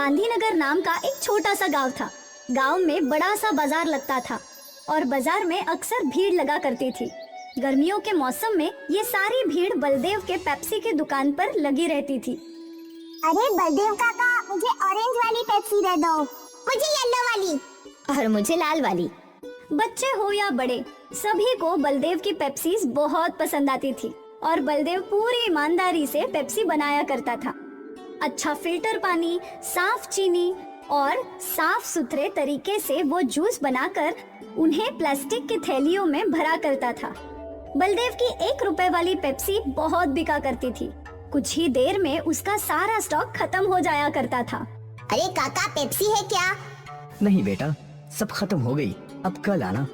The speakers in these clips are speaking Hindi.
गांधीनगर नाम का एक छोटा सा गांव था। गांव में बड़ा सा बाजार लगता था और बाजार में अक्सर भीड़ लगा करती थी। गर्मियों के मौसम में ये सारी भीड़ बलदेव के पेप्सी की दुकान पर लगी रहती थी। अरे बलदेव काका, मुझे ऑरेंज वाली पेप्सी दे दो। मुझे येलो वाली। और मुझे लाल वाली। बच्चे हो या बड़े, सभी को बलदेव की पेप्सीज बहुत पसंद आती थी और बलदेव पूरी ईमानदारी से पेप्सी बनाया करता था। अच्छा फिल्टर पानी, साफ चीनी और साफ सुथरे तरीके से वो जूस बनाकर उन्हें प्लास्टिक की थैलियों में भरा करता था। बलदेव की 1 रुपए वाली पेप्सी बहुत बिका करती थी। कुछ ही देर में उसका सारा स्टॉक खत्म हो जाया करता था। अरे काका, पेप्सी है क्या? नहीं बेटा, सब खत्म हो गई, अब कल आना।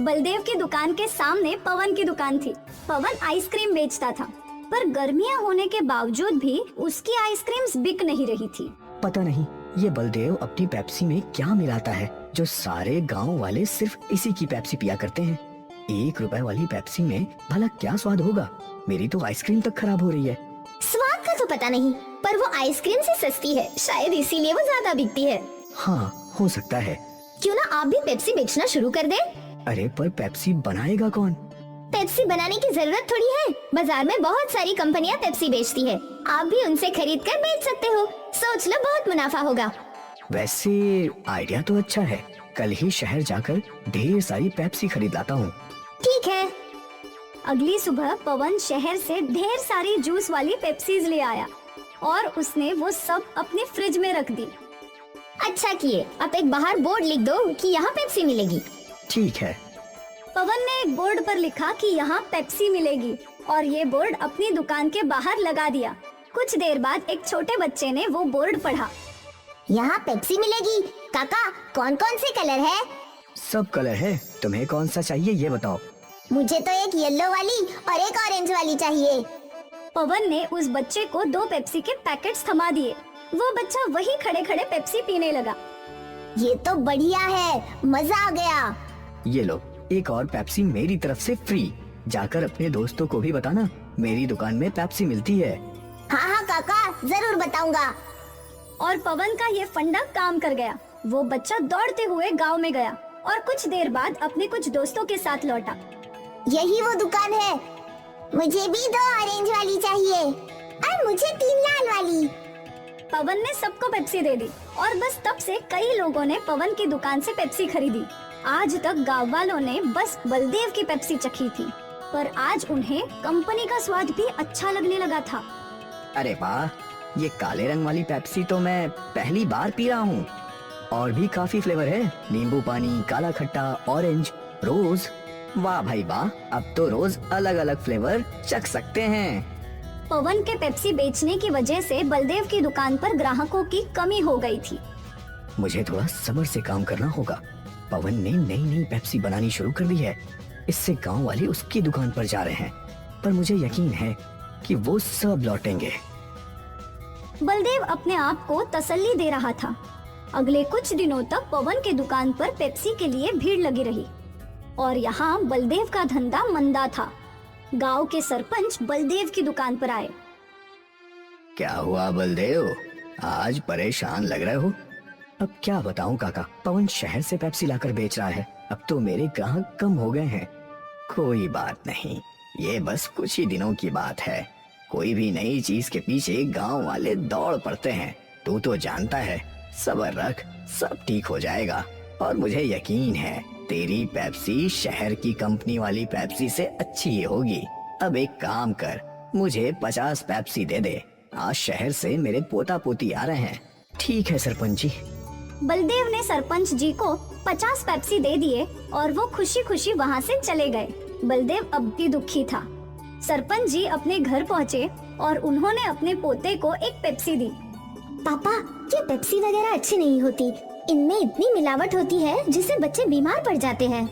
बलदेव की दुकान के सामने पवन की दुकान थी। पवन आइसक्रीम बेचता था, पर गर्मियां होने के बावजूद भी उसकी आइसक्रीम्स बिक नहीं रही थी। पता नहीं ये बलदेव अपनी पेप्सी में क्या मिलाता है जो सारे गांव वाले सिर्फ इसी की पेप्सी पिया करते हैं। 1 रुपए वाली पेप्सी में भला क्या स्वाद होगा? मेरी तो आइसक्रीम तक खराब हो रही है। स्वाद का तो पता नहीं, पर वो आइसक्रीम से सस्ती है, शायद इसीलिए वो ज्यादा बिकती है। हाँ, हो सकता है। क्यों ना आप भी पेप्सी बेचना शुरू कर दे? अरे पर पेप्सी बनाएगा कौन? पेप्सी बनाने की जरूरत थोड़ी है, बाजार में बहुत सारी कंपनियां पेप्सी बेचती है, आप भी उनसे खरीद कर बेच सकते हो। सोच लो, बहुत मुनाफा होगा। वैसे आइडिया तो अच्छा है, कल ही शहर जाकर ढेर सारी पेप्सी खरीद लाता हूँ। ठीक है। अगली सुबह पवन शहर से ढेर सारी जूस वाली पेप्सीज ले आया और उसने वो सब अपने फ्रिज में रख दी। अच्छा किए, आप एक बाहर बोर्ड लिख दो कि यहाँ पेप्सी मिलेगी। ठीक है। पवन ने एक बोर्ड पर लिखा कि यहाँ पेप्सी मिलेगी और ये बोर्ड अपनी दुकान के बाहर लगा दिया। कुछ देर बाद एक छोटे बच्चे ने वो बोर्ड पढ़ा। यहाँ पेप्सी मिलेगी। काका, कौन कौन से कलर है? सब कलर है, तुम्हें कौन सा चाहिए ये बताओ। मुझे तो एक येलो वाली और एक ऑरेंज वाली चाहिए। पवन ने उस बच्चे को 2 पेप्सी के पैकेट्स थमा दिए। वो बच्चा वही खड़े खड़े पेप्सी पीने लगा। ये तो बढ़िया है, मजा आ गया। ये लो, एक और पेप्सी मेरी तरफ से फ्री। जाकर अपने दोस्तों को भी बताना, मेरी दुकान में पेप्सी मिलती है। हाँ हाँ काका, जरूर बताऊंगा। और पवन का ये फंडा काम कर गया। वो बच्चा दौड़ते हुए गांव में गया और कुछ देर बाद अपने कुछ दोस्तों के साथ लौटा। यही वो दुकान है। मुझे भी 2 ऑरेंज वाली चाहिए और मुझे 3 लाल वाली। पवन ने सबको पेप्सी दे दी और बस तब से कई लोगों ने पवन की दुकान से पेप्सी खरीदी। आज तक गांव वालों ने बस बलदेव की पेप्सी चखी थी, पर आज उन्हें कंपनी का स्वाद भी अच्छा लगने लगा था। अरे वाह, ये काले रंग वाली पेप्सी तो मैं पहली बार पी रहा हूँ। और भी काफी फ्लेवर है, नींबू पानी, काला खट्टा, ऑरेंज, रोज। वाह भाई वाह, अब तो रोज अलग अलग फ्लेवर चख सकते हैं। पवन के पेप्सी बेचने की वजह से बलदेव की दुकान पर ग्राहकों की कमी हो गई थी। मुझे थोड़ा सब्र से काम करना होगा। पवन ने नई नई पेप्सी बनानी शुरू कर दी है, इससे गांव वाले उसकी दुकान पर जा रहे हैं, पर मुझे यकीन है कि वो सब लौटेंगे। बलदेव अपने आप को तसल्ली दे रहा था। अगले कुछ दिनों तक पवन की दुकान पर पेप्सी के लिए भीड़ लगी रही और यहाँ बलदेव का धंधा मंदा था। गांव के सरपंच बलदेव की दुकान पर आए। क्या हुआ बलदेव, आज परेशान लग रहे हो? अब क्या बताऊं काका, पवन शहर से पेप्सी लाकर बेच रहा है। अब तो मेरे ग्राहक कम हो गए हैं। कोई बात नहीं, ये बस कुछ ही दिनों की बात है। कोई भी नई चीज के पीछे गांव वाले दौड़ पड़ते हैं। तू तो जानता है, सब्र रख, सब ठीक हो जाएगा। और मुझे यकीन है तेरी पेप्सी शहर की कंपनी वाली पेप्सी से अच्छी ही होगी। अब एक काम कर, मुझे 50 पेप्सी दे दे। आज शहर से मेरे पोता पोती आ रहे हैं। ठीक है सरपंच जी। बलदेव ने सरपंच जी को 50 पेप्सी दे दिए और वो खुशी खुशी वहाँ से चले गए। बलदेव अब भी दुखी था। सरपंच जी अपने घर पहुँचे और उन्होंने अपने पोते को एक पेप्सी दी। पापा, ये पेप्सी वगैरह अच्छी नहीं होती, इनमें इतनी मिलावट होती है जिससे बच्चे बीमार पड़ जाते हैं।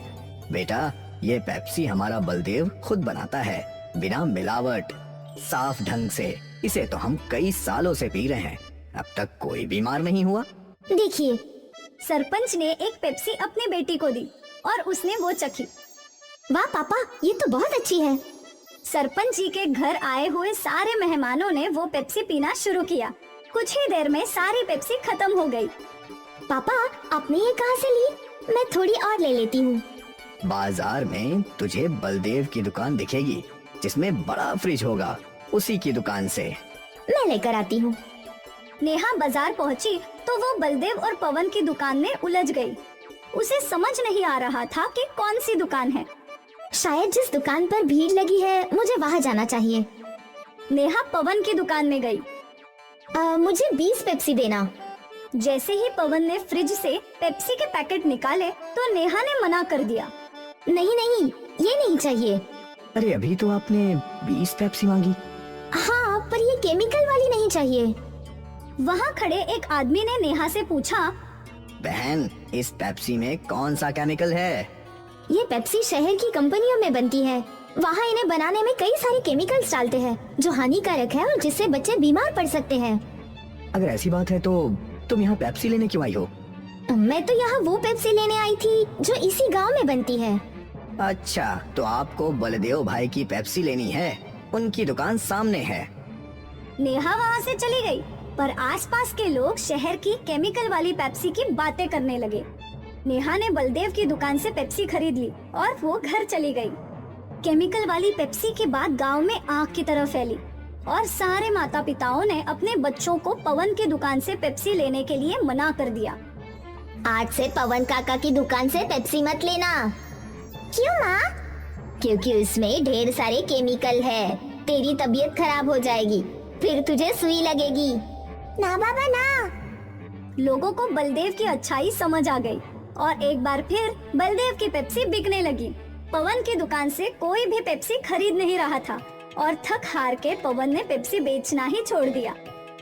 बेटा, ये पेप्सी हमारा बलदेव खुद बनाता है, बिना मिलावट, साफ ढंग से। इसे तो हम कई सालों से पी रहे हैं, अब तक कोई बीमार नहीं हुआ। देखिए, सरपंच ने एक पेप्सी अपनी बेटी को दी और उसने वो चखी। वाह पापा, ये तो बहुत अच्छी है। सरपंच जी के घर आए हुए सारे मेहमानों ने वो पेप्सी पीना शुरू किया। कुछ ही देर में सारी पेप्सी खत्म हो गई। पापा, आपने ये कहाँ से ली? मैं थोड़ी और ले लेती हूँ। बाजार में तुझे बलदेव की दुकान दिखेगी जिसमें बड़ा फ्रिज होगा, उसी की दुकान से। मैं लेकर आती हूँ। नेहा बाजार पहुंची तो वो बलदेव और पवन की दुकान में उलझ गई। उसे समझ नहीं आ रहा था कि कौन सी दुकान है। शायद जिस दुकान पर भीड़ लगी है मुझे वहाँ जाना चाहिए। नेहा पवन की दुकान में गई। मुझे 20 पेप्सी देना। जैसे ही पवन ने फ्रिज से पेप्सी के पैकेट निकाले तो नेहा ने मना कर दिया। नहीं नहीं, ये नहीं चाहिए। अरे अभी तो आपने 20 पेप्सी मांगी। हाँ, पर ये केमिकल वाली नहीं चाहिए। वहाँ खड़े एक आदमी ने नेहा से पूछा, बहन, इस पेप्सी में कौन सा केमिकल है? ये पेप्सी शहर की कंपनियों में बनती है। वहाँ इन्हें बनाने में कई सारे केमिकल्स डालते हैं जो हानिकारक है और जिससे बच्चे बीमार पड़ सकते हैं। अगर ऐसी बात है तो तुम यहाँ पेप्सी लेने क्यों आई हो? मैं तो यहाँ वो पेप्सी लेने आई थी जो इसी गांव में बनती है। अच्छा, तो आपको बलदेव भाई की पेप्सी लेनी है, उनकी दुकान सामने है। नेहा वहाँ से चली गई, पर आसपास के लोग शहर की केमिकल वाली पेप्सी की बातें करने लगे। नेहा ने बलदेव की दुकान से पेप्सी खरीद ली और वो घर चली गई। केमिकल वाली पेप्सी की बात गांव में आग की तरह फैली और सारे माता पिताओं ने अपने बच्चों को पवन की दुकान से पेप्सी लेने के लिए मना कर दिया। आज से पवन काका की दुकान से पेप्सी मत लेना। क्यों माँ? क्योंकि उसमें ढेर सारे केमिकल है। तेरी तबीयत खराब हो जाएगी, फिर तुझे सुई लगेगी। ना बाबा ना। लोगों को बलदेव की अच्छाई समझ आ गई और एक बार फिर बलदेव की पेप्सी बिकने लगी। पवन की दुकान से कोई भी पेप्सी खरीद नहीं रहा था और थक हार के पवन ने पेप्सी बेचना ही छोड़ दिया।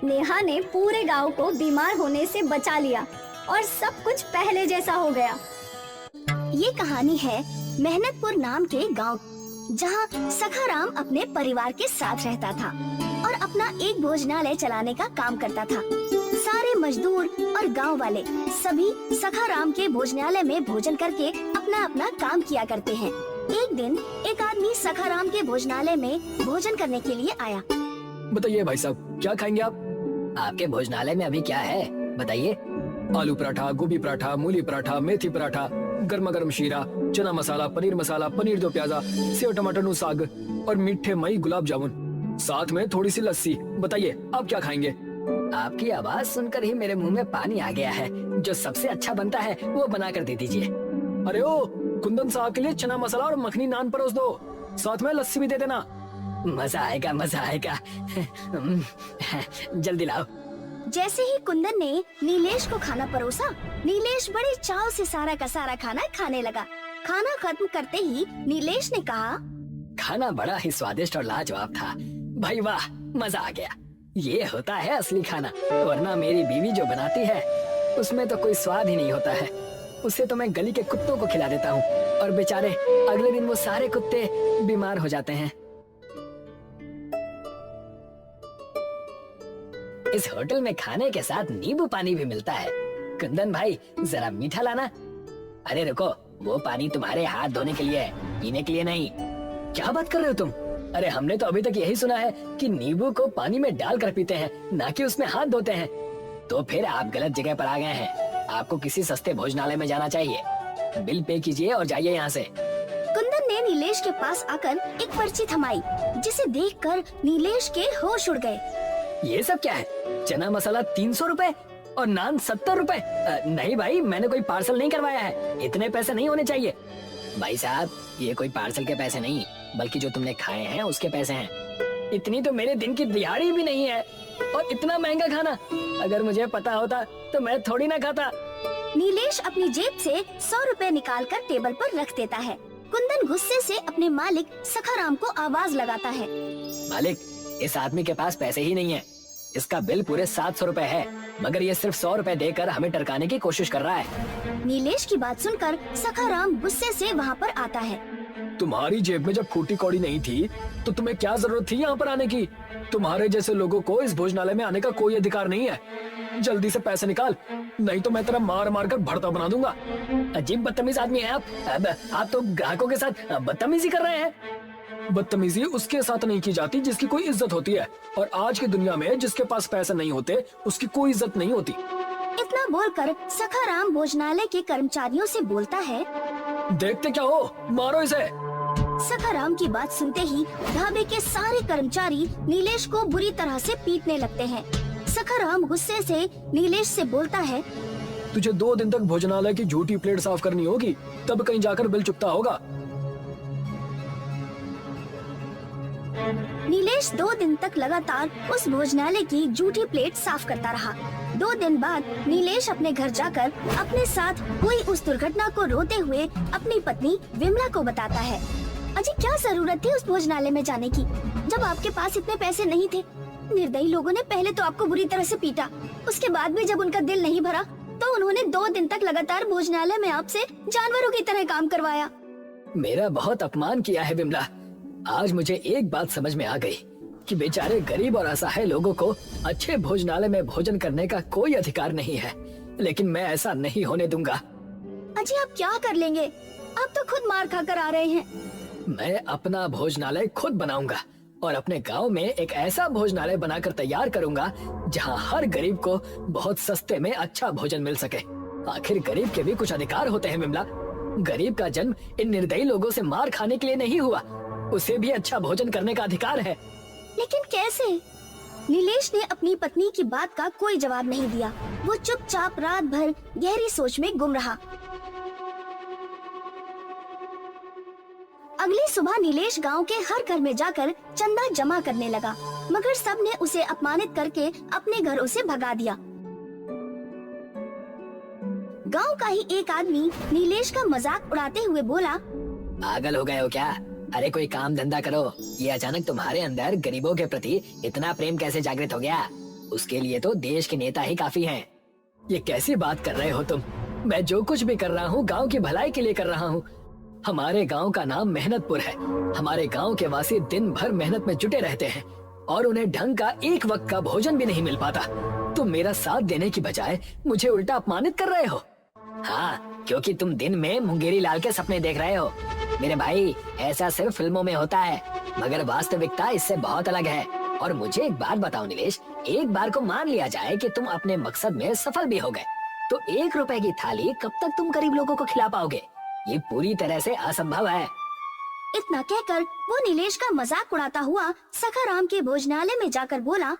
नेहा ने पूरे गांव को बीमार होने से बचा लिया और सब कुछ पहले जैसा हो गया। ये कहानी है मेहनतपुर नाम के गांव, जहां सखाराम अपने परिवार के साथ रहता था और अपना एक भोजनालय चलाने का काम करता था। सारे मजदूर और गांव वाले सभी सखाराम के भोजनालय में भोजन करके अपना अपना काम किया करते हैं। एक दिन एक आदमी सखाराम के भोजनालय में भोजन करने के लिए आया। बताइए भाई साहब, क्या खाएंगे आप? आपके भोजनालय में अभी क्या है बताइए? आलू पराठा, गोभी पराठा, मूली पराठा, मेथी पराठा, गर्मा गर्म शीरा, चना मसाला, पनीर दो प्याजा, सेव टमाटर नु साग और मीठे मई गुलाब जामुन, साथ में थोड़ी सी लस्सी। बताइए आप क्या खाएंगे? आपकी आवाज सुनकर ही मेरे मुंह में पानी आ गया है। जो सबसे अच्छा बनता है वो बना कर दे दीजिए। अरे ओ, कुंदन साहब के लिए चना मसाला और मखनी नान परोस दो, साथ में लस्सी भी दे देना। मजा आएगा, मजा आएगा। जल्दी लाओ। जैसे ही कुंदन ने नीलेश को खाना परोसा, नीलेश बड़े चाव से सारा का सारा खाना खाने लगा। खाना खत्म करते ही नीलेश ने कहा, खाना बड़ा ही स्वादिष्ट और लाजवाब था। भाई वाह, मजा आ गया। ये होता है असली खाना, वरना मेरी बीवी जो बनाती है उसमें तो कोई स्वाद ही नहीं होता है। उसे तो मैं गली के कुत्तों को खिला देता हूँ और बेचारे अगले दिन वो सारे कुत्ते बीमार हो जाते हैं। इस होटल में खाने के साथ नींबू पानी भी मिलता है। कुंदन भाई, जरा मीठा लाना। अरे रुको, वो पानी तुम्हारे हाथ धोने के लिए है, पीने के लिए नहीं। क्या बात कर रहे हो तुम? अरे हमने तो अभी तक यही सुना है कि नींबू को पानी में डालकर पीते हैं, ना कि उसमें हाथ धोते हैं। तो फिर आप गलत जगह पर आ गए हैं। आपको किसी सस्ते भोजनालय में जाना चाहिए। बिल पे कीजिए और जाइए यहाँ से। कुंदन ने नीलेश के पास आकर एक पर्ची थमाई, जिसे देखकर नीलेश के होश उड़ गए। ये सब क्या है? चना मसाला 300 रुपए और नान 70 रुपए। नहीं भाई, मैंने कोई पार्सल नहीं करवाया है, इतने पैसे नहीं होने चाहिए। भाई साहब, ये कोई पार्सल के पैसे नहीं, बल्कि जो तुमने खाए हैं उसके पैसे हैं। इतनी तो मेरे दिन की दिहाड़ी भी नहीं है और इतना महंगा खाना। अगर मुझे पता होता तो मैं थोड़ी ना खाता। नीलेश अपनी जेब से 100 रुपए निकाल कर टेबल पर रख देता है। कुंदन गुस्से से अपने मालिक सखाराम को आवाज लगाता है। मालिक, इस आदमी के पास पैसे ही नहीं है। इसका बिल पूरे 700 रुपए है, मगर ये सिर्फ 100 रुपए देकर हमें टरकाने की कोशिश कर रहा है। नीलेश की बात सुनकर सखाराम गुस्से से वहाँ पर आता है। तुम्हारी जेब में जब फूटी कौड़ी नहीं थी तो तुम्हें क्या जरूरत थी यहाँ पर आने की? तुम्हारे जैसे लोगों को इस भोजनालय में आने का कोई अधिकार नहीं है। जल्दी से पैसे निकाल, नहीं तो मैं तेरा मार मार कर भरता बना दूंगा। अजीब बदतमीज आदमी है आप। अब आप तो ग्राहकों के साथ बदतमीजी कर रहे हैं। बदतमीजी उसके साथ नहीं की जाती जिसकी कोई इज्जत होती है, और आज की दुनिया में जिसके पास पैसे नहीं होते उसकी कोई इज्जत नहीं होती। इतना बोलकर सखाराम भोजनालय के कर्मचारियों से बोलता है। देखते क्या हो, मारो इसे। सखाराम की बात सुनते ही ढाबे के सारे कर्मचारी नीलेश को बुरी तरह से पीटने लगते हैं। सखाराम गुस्से से नीलेश से बोलता है, तुझे 2 दिन तक भोजनालय की झूठी प्लेट साफ करनी होगी, तब कहीं जाकर बिल चुकता होगा। नीलेश 2 दिन तक लगातार उस भोजनालय की जूठी प्लेट साफ करता रहा। 2 दिन बाद नीलेश अपने घर जाकर अपने साथ हुई उस दुर्घटना को रोते हुए अपनी पत्नी विमला को बताता है। अजी क्या जरूरत थी उस भोजनालय में जाने की, जब आपके पास इतने पैसे नहीं थे। निर्दयी लोगों ने पहले तो आपको बुरी तरह से पीटा, उसके बाद भी जब उनका दिल नहीं भरा तो उन्होंने 2 दिन तक लगातार भोजनालय में आपसे जानवरों की तरह काम करवाया। मेरा बहुत अपमान किया है विमला। आज मुझे एक बात समझ में आ गई कि बेचारे गरीब और असहाय लोगों को अच्छे भोजनालय में भोजन करने का कोई अधिकार नहीं है, लेकिन मैं ऐसा नहीं होने दूंगा। अजी आप क्या कर लेंगे, आप तो खुद मार खाकर आ रहे हैं। मैं अपना भोजनालय खुद बनाऊंगा और अपने गांव में एक ऐसा भोजनालय बनाकर तैयार करूंगा जहां हर गरीब को बहुत सस्ते में अच्छा भोजन मिल सके। आखिर गरीब के भी कुछ अधिकार होते हैं विमला। गरीब का जन्म इन निर्दयी लोगों से मार खाने के लिए नहीं हुआ, उसे भी अच्छा भोजन करने का अधिकार है। लेकिन कैसे? नीलेश ने अपनी पत्नी की बात का कोई जवाब नहीं दिया। वो चुपचाप रात भर गहरी सोच में गुम रहा। अगली सुबह नीलेश गांव के हर घर में जाकर चंदा जमा करने लगा, मगर सबने उसे अपमानित करके अपने घरों से भगा दिया। गांव का ही एक आदमी नीलेश का मजाक उड़ाते हुए बोला, पागल हो गए हो क्या? अरे कोई काम धंधा करो। ये अचानक तुम्हारे अंदर गरीबों के प्रति इतना प्रेम कैसे जागृत हो गया? उसके लिए तो देश के नेता ही काफी हैं। ये कैसी बात कर रहे हो तुम? मैं जो कुछ भी कर रहा हूँ गांव की भलाई के लिए कर रहा हूँ। हमारे गांव का नाम मेहनतपुर है। हमारे गांव के वासी दिन भर मेहनत में जुटे रहते हैं और उन्हें ढंग का एक वक्त का भोजन भी नहीं मिल पाता। तुम मेरा साथ देने की बजाय मुझे उल्टा अपमानित कर रहे हो। हाँ, क्योंकि तुम दिन में मुंगेरी लाल के सपने देख रहे हो। मेरे भाई, ऐसा सिर्फ फिल्मों में होता है, मगर वास्तविकता इससे बहुत अलग है। और मुझे एक बात बताओ नीलेश, एक बार को मान लिया जाए कि तुम अपने मकसद में सफल भी हो गए, तो 1 रुपए की थाली कब तक तुम गरीब लोगों को खिला पाओगे? ये पूरी तरह से असंभव है। इतना कहकर वो नीलेश का मजाक उड़ाता हुआ सखाराम के भोजनालय में जाकर बोला,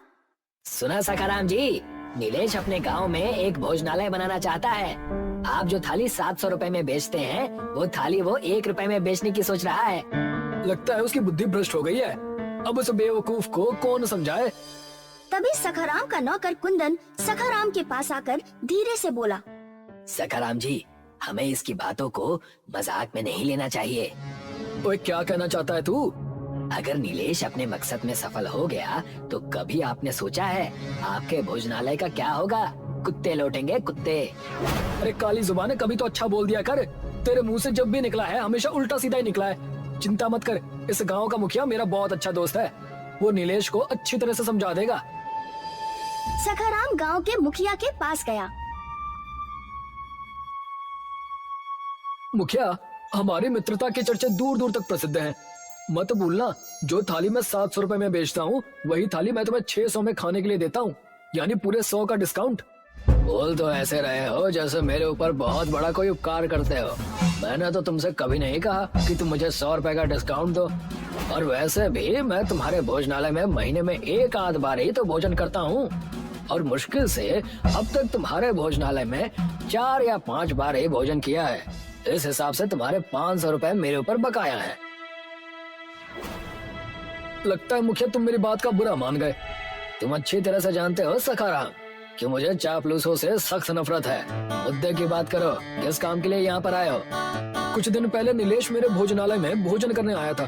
सुना सखाराम जी, नीलेश अपने गांव में एक भोजनालय बनाना चाहता है। आप जो थाली 700 रुपए में बेचते हैं, वो थाली वो 1 रुपए में बेचने की सोच रहा है। लगता है उसकी बुद्धि भ्रष्ट हो गई है। अब उस बेवकूफ को कौन समझाए? तभी सखाराम का नौकर कुंदन सखाराम के पास आकर धीरे से बोला, सखाराम जी, हमें इसकी बातों को मजाक में नहीं लेना चाहिए। ओए क्या कहना चाहता है तू? अगर नीलेश अपने मकसद में सफल हो गया तो कभी आपने सोचा है आपके भोजनालय का क्या होगा? कुत्ते लौटेंगे, कुत्ते। अरे काली जुबान, कभी तो अच्छा बोल दिया कर। तेरे मुंह से जब भी निकला है हमेशा उल्टा सीधा ही निकला है। चिंता मत कर, इस गांव का मुखिया मेरा बहुत अच्छा दोस्त है। वो नीलेश को अच्छी तरह से समझा देगा। सखाराम गांव के मुखिया के पास गया। मुखिया, हमारी मित्रता के चर्चे दूर दूर तक प्रसिद्ध हैं। मत भूलना, जो थाली मैं 700 रुपए में बेचता हूँ, वही थाली मैं तुम्हें 600 में खाने के लिए देता हूँ, यानी पूरे 100 का डिस्काउंट। बोल तो ऐसे रहे हो जैसे मेरे ऊपर बहुत बड़ा कोई उपकार करते हो। मैंने तो तुमसे कभी नहीं कहा कि तुम मुझे 100 रुपए का डिस्काउंट दो। और वैसे भी मैं तुम्हारे भोजनालय में महीने में 1 आध बार ही तो भोजन करता हूँ, और मुश्किल से अब तक तुम्हारे भोजनालय में 4 या 5 बार ही भोजन किया है। इस हिसाब से तुम्हारे 500 रुपए मेरे ऊपर बकाया है। लगता है मुखिया तुम मेरी बात का बुरा मान गए। तुम अच्छी तरह से जानते हो सखाराम कि मुझे चापलूसों से सख्त नफरत है। मुद्दे की बात करो, किस काम के लिए यहाँ पर आए हो? कुछ दिन पहले नीलेश मेरे भोजनालय में भोजन करने आया था।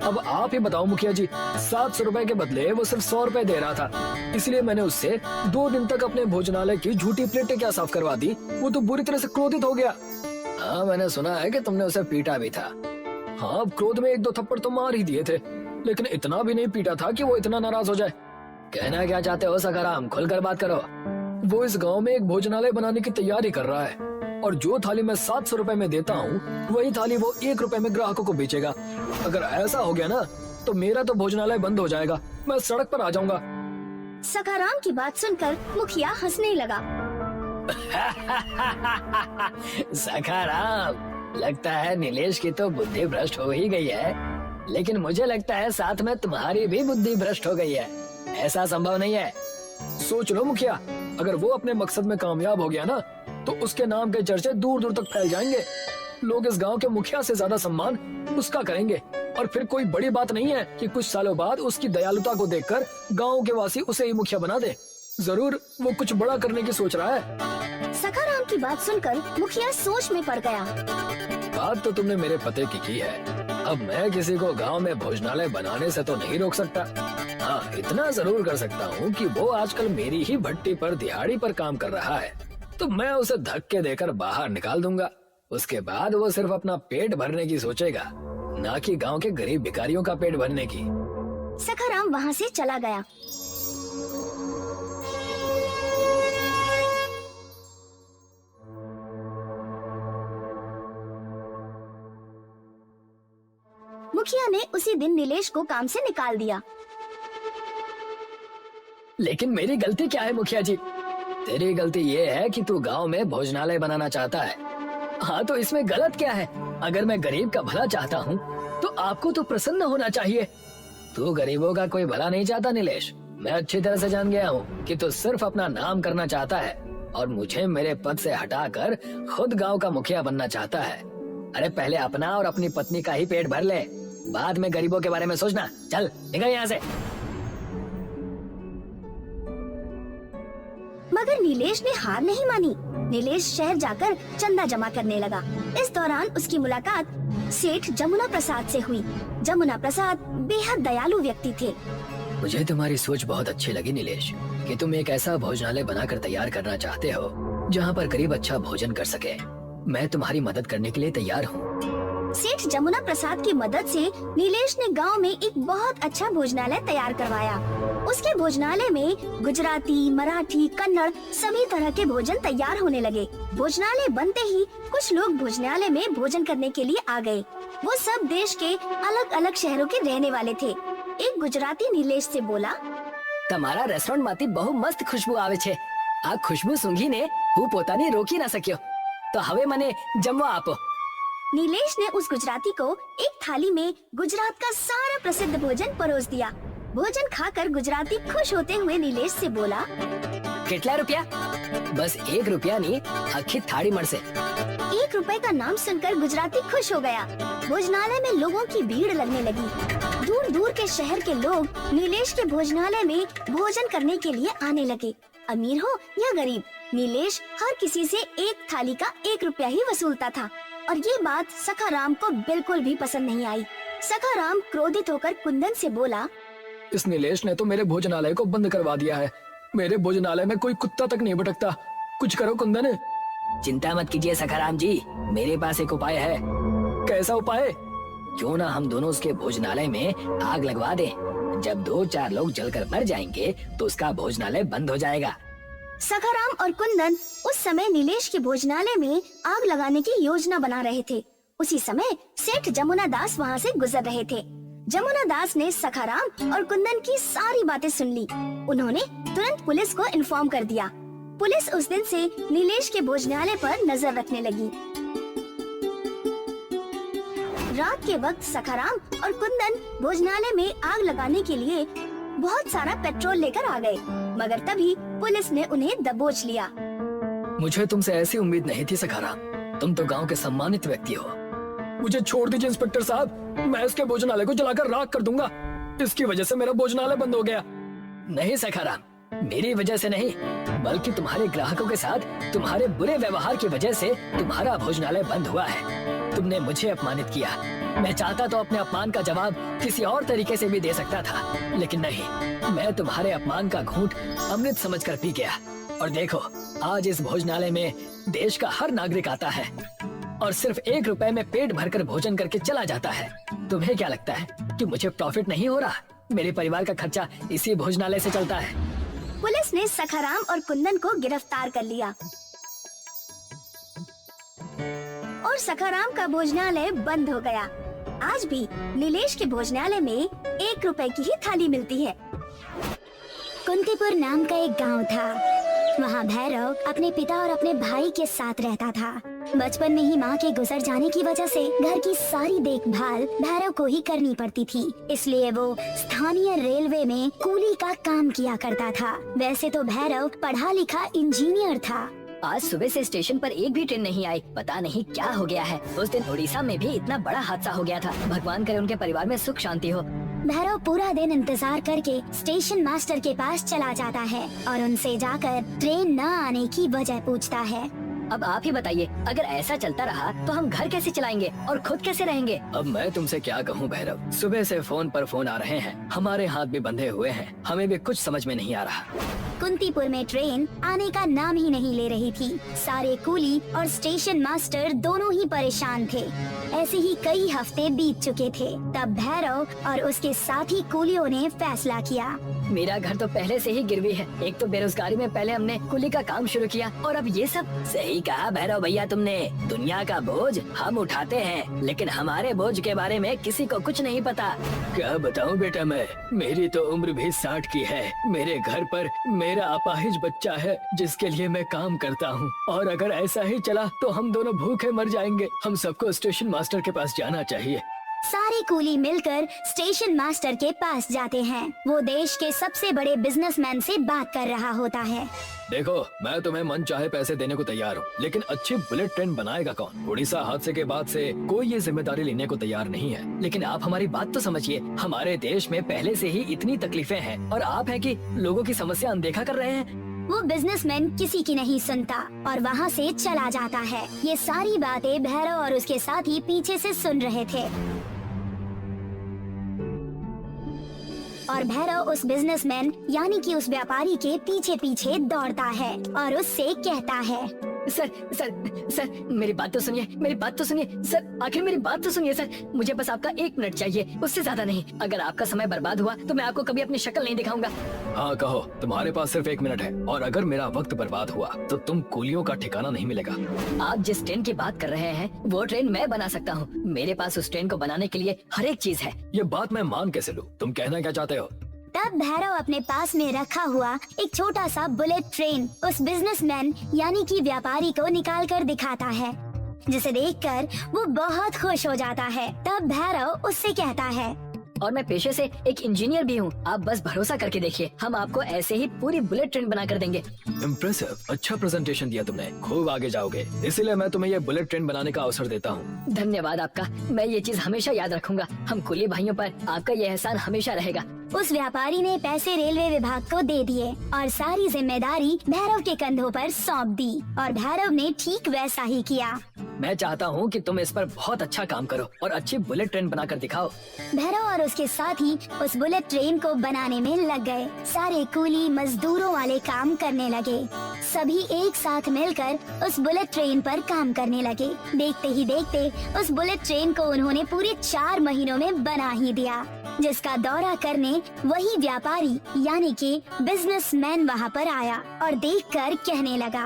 अब आप ही बताओ मुखिया जी, 700 रुपए के बदले वो सिर्फ 100 रुपए दे रहा था, इसलिए मैंने उससे 2 दिन तक अपने भोजनालय की झूठी प्लेटें क्या साफ करवा दी। वो तो बुरी तरह से क्रोधित हो गया। हाँ, मैंने सुना है कि तुमने उसे पीटा भी था। हाँ, अब क्रोध में 1-2 थप्पड़ तो मार ही दिए थे, लेकिन इतना भी नहीं पीटा था कि वो इतना नाराज हो जाए। कहना क्या चाहते हो सखाराम? खुलकर बात करो। वो इस गांव में एक भोजनालय बनाने की तैयारी कर रहा है और जो थाली मैं 700 रुपए में देता हूँ वही थाली वो 1 रुपए में ग्राहकों को बेचेगा। अगर ऐसा हो गया ना तो मेरा तो भोजनालय बंद हो जाएगा, मैं सड़क पर आ जाऊंगा। सखाराम की बात सुनकर मुखिया हंसने लगा। सखाराम, लगता है नीलेश की तो बुद्धि भ्रष्ट हो ही गई है, लेकिन मुझे लगता है साथ में तुम्हारी भी बुद्धि भ्रष्ट हो गई है। ऐसा संभव नहीं है। सोच लो मुखिया, अगर वो अपने मकसद में कामयाब हो गया ना तो उसके नाम के चर्चे दूर दूर तक फैल जाएंगे। लोग इस गांव के मुखिया से ज्यादा सम्मान उसका करेंगे और फिर कोई बड़ी बात नहीं है कि कुछ सालों बाद उसकी दयालुता को देखकर गांव के वासी उसे ही मुखिया बना दे। जरूर वो कुछ बड़ा करने की सोच रहा है। सखाराम की बात सुनकर मुखिया सोच में पड़ गया। बात तो तुमने मेरे पते की है। अब मैं किसी को गांव में भोजनालय बनाने से तो नहीं रोक सकता। हाँ, इतना जरूर कर सकता हूँ कि वो आजकल मेरी ही भट्टी पर दिहाड़ी पर काम कर रहा है, तो मैं उसे धक्के देकर बाहर निकाल दूंगा। उसके बाद वो सिर्फ अपना पेट भरने की सोचेगा, ना कि गांव के गरीब भिखारियों का पेट भरने की। सखाराम वहाँ से चला गया। मुखिया ने उसी दिन नीलेश को काम से निकाल दिया। लेकिन मेरी गलती क्या है मुखिया जी? तेरी गलती ये है कि तू गांव में भोजनालय बनाना चाहता है। हाँ, तो इसमें गलत क्या है? अगर मैं गरीब का भला चाहता हूँ तो आपको तो प्रसन्न होना चाहिए। तू गरीबों का कोई भला नहीं चाहता नीलेश। मैं अच्छी तरह से जान गया हूँ कि तू सिर्फ अपना नाम करना चाहता है और मुझे मेरे पद से हटाकर खुद गांव का मुखिया बनना चाहता है। अरे पहले अपना और अपनी पत्नी का ही पेट भर ले, बाद में गरीबों के बारे में सोचना। चल निकल यहाँ से। मगर नीलेश ने हार नहीं मानी। नीलेश शहर जाकर चंदा जमा करने लगा। इस दौरान उसकी मुलाकात सेठ जमुना प्रसाद से हुई। जमुना प्रसाद बेहद दयालु व्यक्ति थे। मुझे तुम्हारी सोच बहुत अच्छी लगी नीलेश, कि तुम एक ऐसा भोजनालय बनाकर तैयार करना चाहते हो जहाँ पर गरीब अच्छा भोजन कर सके। मैं तुम्हारी मदद करने के लिए तैयार हूँ। सेठ जमुना प्रसाद की मदद से नीलेश ने गांव में एक बहुत अच्छा भोजनालय तैयार करवाया। उसके भोजनालय में गुजराती, मराठी, कन्नड़ सभी तरह के भोजन तैयार होने लगे। भोजनालय बनते ही कुछ लोग भोजनालय में भोजन करने के लिए आ गए। वो सब देश के अलग अलग शहरों के रहने वाले थे। एक गुजराती नीलेश से बोला, તમારા રેસ્ટોરન્ટ માંથી બહુ મસ્ત ખુશ્બુ આવે છે। આ ખુશ્બુ સૂંઘીને હું પોતાને રોકી ના શક્યો। તો હવે મને જમવા આપો। नीलेश ने उस गुजराती को एक थाली में गुजरात का सारा प्रसिद्ध भोजन परोस दिया। भोजन खाकर गुजराती खुश होते हुए नीलेश से बोला, કેટલા રૂપિયા? બસ 1 રૂપિયાની આખી થાળી મળશે। 1 रुपए का नाम सुनकर गुजराती खुश हो गया। भोजनालय में लोगों की भीड़ लगने लगी। दूर दूर के शहर के लोग नीलेश के भोजनालय में भोजन करने के लिए आने लगे। अमीर हो या गरीब, नीलेश हर किसी से एक थाली का 1 रुपया ही वसूलता था। और ये बात सखाराम को बिल्कुल भी पसंद नहीं आई। सखाराम क्रोधित होकर कुंदन से बोला, इस नीलेश ने तो मेरे भोजनालय को बंद करवा दिया है। मेरे भोजनालय में कोई कुत्ता तक नहीं भटकता। कुछ करो कुंदन। चिंता मत कीजिए सखाराम जी, मेरे पास एक उपाय है। कैसा उपाय? क्यों ना हम दोनों उसके भोजनालय में आग लगवा दें। जब 2-4 लोग जलकर मर जाएंगे तो उसका भोजनालय बंद हो जाएगा। सखाराम और कुंदन उस समय नीलेश के भोजनालय में आग लगाने की योजना बना रहे थे। उसी समय सेठ जमुना दास वहाँ से गुजर रहे थे। जमुना दास ने सखाराम और कुंदन की सारी बातें सुन ली। उन्होंने तुरंत पुलिस को इन्फॉर्म कर दिया। पुलिस उस दिन से नीलेश के भोजनालय पर नजर रखने लगी। रात के वक्त सखाराम और कुंदन भोजनालय में आग लगाने के लिए बहुत सारा पेट्रोल लेकर आ गए, मगर तभी पुलिस ने उन्हें दबोच लिया। मुझे तुमसे ऐसी उम्मीद नहीं थी सखाराम। तुम तो गांव के सम्मानित व्यक्ति हो। मुझे छोड़ दीजिए इंस्पेक्टर साहब, मैं इसके भोजनालय को जलाकर राख कर दूंगा। इसकी वजह से मेरा भोजनालय बंद हो गया। नहीं सखाराम, मेरी वजह से नहीं, बल्कि तुम्हारे ग्राहकों के साथ तुम्हारे बुरे व्यवहार की वजह से तुम्हारा भोजनालय बंद हुआ है। तुमने मुझे अपमानित किया। मैं चाहता तो अपने अपमान का जवाब किसी और तरीके से भी दे सकता था, लेकिन नहीं, मैं तुम्हारे अपमान का घूंट अमृत समझकर पी गया। और देखो, आज इस भोजनालय में देश का हर नागरिक आता है और सिर्फ 1 रुपए में पेट भरकर भोजन करके चला जाता है। तुम्हें क्या लगता है कि मुझे प्रॉफिट नहीं हो रहा? मेरे परिवार का खर्चा इसी भोजनालय से चलता है। पुलिस ने सखाराम और कुंदन को गिरफ्तार कर लिया। और सखाराम का भोजनालय बंद हो गया। आज भी नीलेश के भोजनालय में 1 रुपए की ही थाली मिलती है। कुंतीपुर नाम का एक गांव था। वहाँ भैरव अपने पिता और अपने भाई के साथ रहता था। बचपन में ही माँ के गुजर जाने की वजह से घर की सारी देखभाल भैरव को ही करनी पड़ती थी, इसलिए वो स्थानीय रेलवे में कूली का काम किया करता था। वैसे तो भैरव पढ़ा लिखा इंजीनियर था। आज सुबह से स्टेशन पर एक भी ट्रेन नहीं आई। पता नहीं क्या हो गया है। उस दिन उड़ीसा में भी इतना बड़ा हादसा हो गया था। भगवान करे उनके परिवार में सुख शांति हो। भैरव पूरा दिन इंतजार करके स्टेशन मास्टर के पास चला जाता है और उनसे जाकर ट्रेन न आने की वजह पूछता है। अब आप ही बताइए, अगर ऐसा चलता रहा तो हम घर कैसे चलाएंगे और खुद कैसे रहेंगे? अब मैं तुमसे क्या कहूँ भैरव, सुबह से फोन पर फोन आ रहे हैं, हमारे हाथ भी बंधे हुए हैं, हमें भी कुछ समझ में नहीं आ रहा। कुंतीपुर में ट्रेन आने का नाम ही नहीं ले रही थी। सारे कूली और स्टेशन मास्टर दोनों ही परेशान थे। ऐसे ही कई हफ्ते बीत चुके थे। तब भैरव और उसके साथी कूलियों ने फैसला किया। मेरा घर तो पहले से ही गिरवी है। एक तो बेरोजगारी में पहले हमने कुली का काम शुरू किया और अब ये सब। सही कहा भैरव भैया तुमने। दुनिया का बोझ हम उठाते हैं, लेकिन हमारे बोझ के बारे में किसी को कुछ नहीं पता। क्या बताऊं बेटा मैं, मेरी तो उम्र भी 60 की है। मेरे घर पर मेरा अपाहिज बच्चा है जिसके लिए मैं काम करता हूँ, और अगर ऐसा ही चला तो हम दोनों भूखे मर जाएंगे। हम सबको स्टेशन मास्टर के पास जाना चाहिए। सारे कूली मिलकर स्टेशन मास्टर के पास जाते हैं। वो देश के सबसे बड़े बिजनेसमैन से बात कर रहा होता है। देखो, मैं तुम्हें मन चाहे पैसे देने को तैयार हूँ, लेकिन अच्छी बुलेट ट्रेन बनाएगा कौन? उड़ीसा हादसे के बाद से कोई ये जिम्मेदारी लेने को तैयार नहीं है। लेकिन आप हमारी बात तो समझिए। हमारे देश में पहले से ही इतनी तकलीफें हैं और आप हैं कि लोगों की समस्या अनदेखा कर रहे हैं। वो बिजनेसमैन किसी की नहीं सुनता और वहाँ से चला जाता है। ये सारी बातें भैरव और उसके साथी पीछे से सुन रहे थे और भैरव उस बिजनेसमैन यानी कि उस व्यापारी के पीछे पीछे दौड़ता है और उससे कहता है, सर सर सर मेरी बात तो सुनिए, मेरी बात तो सुनिए सर, आखिर मेरी बात तो सुनिए सर। मुझे बस आपका 1 मिनट चाहिए, उससे ज्यादा नहीं। अगर आपका समय बर्बाद हुआ तो मैं आपको कभी अपनी शक्ल नहीं दिखाऊंगा। हाँ कहो, तुम्हारे पास सिर्फ 1 मिनट है, और अगर मेरा वक्त बर्बाद हुआ तो तुम कूलियों का ठिकाना नहीं मिलेगा। आप जिस ट्रेन की बात कर रहे हैं वो ट्रेन मैं बना सकता हूँ। मेरे पास उस ट्रेन को बनाने के लिए हर एक चीज है। ये बात मैं मान कैसे लूँ? तुम कहना क्या चाहते हो? तब भैरव अपने पास में रखा हुआ एक छोटा सा बुलेट ट्रेन उस बिजनेसमैन यानी कि व्यापारी को निकाल कर दिखाता है, जिसे देखकर वो बहुत खुश हो जाता है। तब भैरव उससे कहता है, और मैं पेशे से एक इंजीनियर भी हूँ। आप बस भरोसा करके देखिए, हम आपको ऐसे ही पूरी बुलेट ट्रेन बना कर देंगे। इम्प्रेसिव, अच्छा प्रेजेंटेशन दिया तुमने, खूब आगे जाओगे। इसीलिए मैं तुम्हें ये बुलेट ट्रेन बनाने का अवसर देता हूँ। धन्यवाद आपका, मैं ये चीज हमेशा याद रखूंगा। हम कुली भाइयों पर आपका ये एहसान हमेशा रहेगा। उस व्यापारी ने पैसे रेलवे विभाग को दे दिए और सारी जिम्मेदारी भैरव के कंधों पर सौंप दी और भैरव ने ठीक वैसा ही किया। मैं चाहता हूँ कि तुम इस पर बहुत अच्छा काम करो और अच्छी बुलेट ट्रेन बनाकर दिखाओ। भैरव और उसके साथी उस बुलेट ट्रेन को बनाने में लग गए। सारे कूली मजदूरों वाले काम करने लगे। सभी एक साथ मिलकर उस बुलेट ट्रेन पर काम करने लगे। देखते ही देखते उस बुलेट ट्रेन को उन्होंने पूरे 4 महीनों में बना ही दिया, जिसका दौरा करने वही व्यापारी यानी कि बिजनेसमैन वहाँ पर आया और देखकर कहने लगा,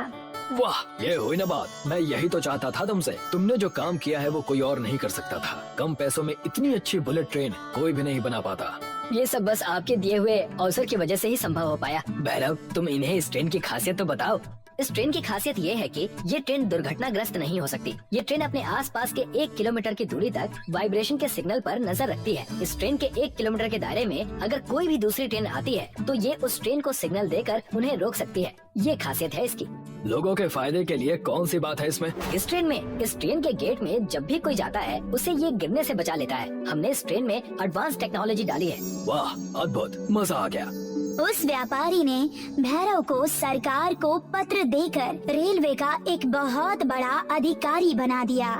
वाह, ये हुई ना बात। मैं यही तो चाहता था तुमसे। तुमने जो काम किया है वो कोई और नहीं कर सकता था। कम पैसों में इतनी अच्छी बुलेट ट्रेन कोई भी नहीं बना पाता। ये सब बस आपके दिए हुए अवसर की वजह से ही संभव हो पाया। भैरव, तुम इन्हें इस ट्रेन की खासियत तो बताओ। इस ट्रेन की खासियत ये है कि ये ट्रेन दुर्घटनाग्रस्त नहीं हो सकती। ये ट्रेन अपने आसपास के 1 किलोमीटर की दूरी तक वाइब्रेशन के सिग्नल पर नजर रखती है। इस ट्रेन के 1 किलोमीटर के दायरे में अगर कोई भी दूसरी ट्रेन आती है तो ये उस ट्रेन को सिग्नल देकर उन्हें रोक सकती है। ये खासियत है इसकी। लोगों के फायदे के लिए कौन सी बात है इसमें? इस ट्रेन के गेट में जब भी कोई जाता है उसे ये गिरने से बचा लेता है। हमने इस ट्रेन में एडवांस टेक्नोलॉजी डाली है। वाह, अद्भुत, मजा आ गया। उस व्यापारी ने भैरव को सरकार को पत्र देकर रेलवे का एक बहुत बड़ा अधिकारी बना दिया।